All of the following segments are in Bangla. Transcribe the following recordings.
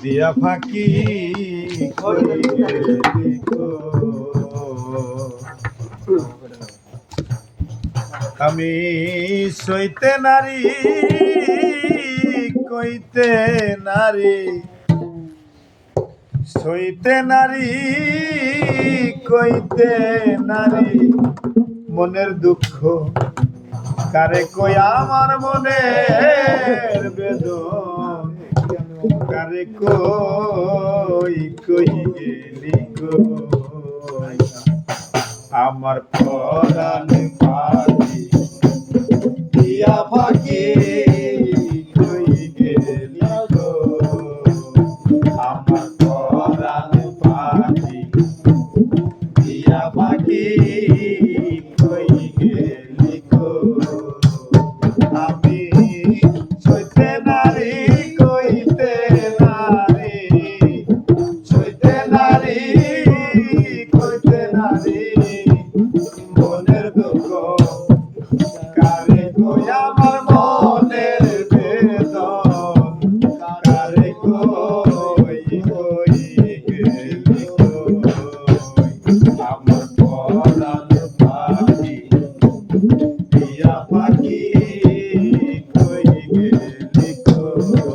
দিয়া ফাঁকি কই গেলি গো। আমি সইতে নারী কইতে নারী সইতে নারী কইতে নারী মনের দুঃখ কারে কই আমার মনের বেদন কারে কই কই গেলি গো আমার পরাণ পাখি দিয়া পাখি কই গেলি গো আমার পরাণ পাখি দিয়া পাখি কই গেলি গো আমি সইতে নারী কইতে নারী সইতে নারী কইতে নারী মনের দুঃখ কারে কই আমার মনের বেদন কারে কই কই গেলি গো আমার পরাণ পাখি দিয়া পাখি কই গেলি গো।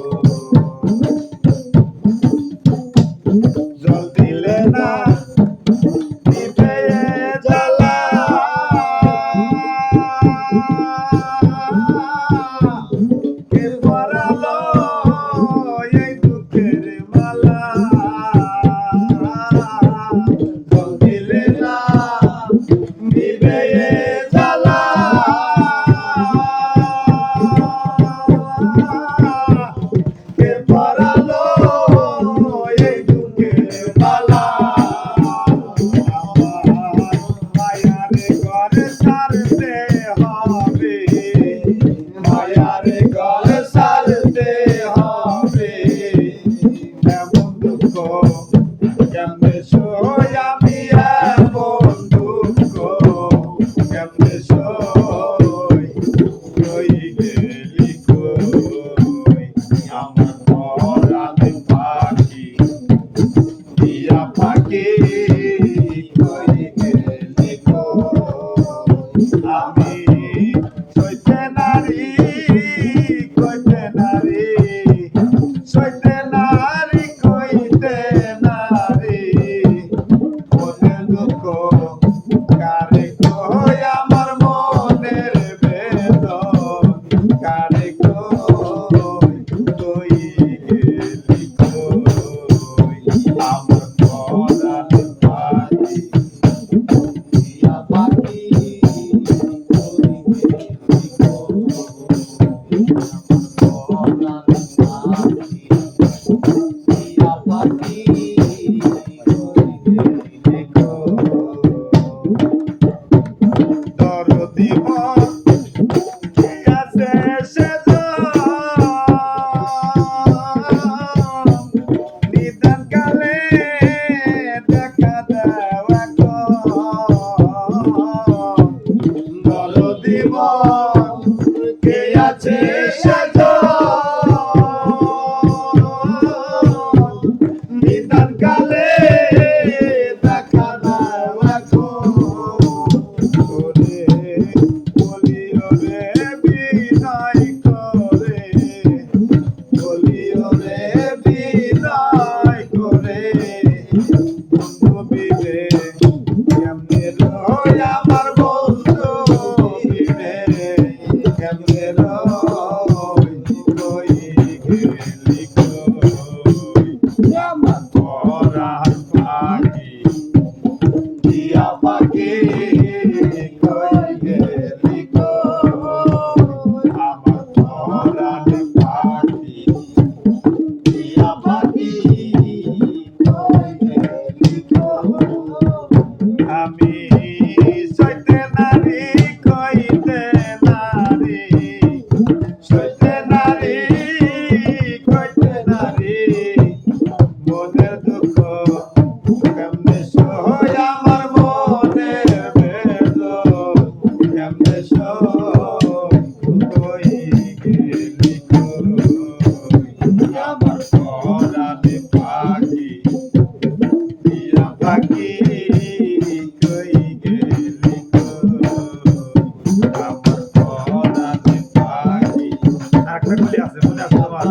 গুলি আছে মনে আছে তোমার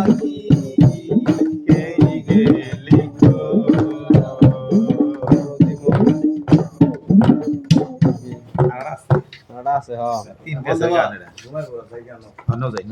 এই গেলি গো আর আছে ওটা আছে হ্যাঁ তিন গেছে গান এটা ঘুমাই পড়া যাই কেন অন্য যাই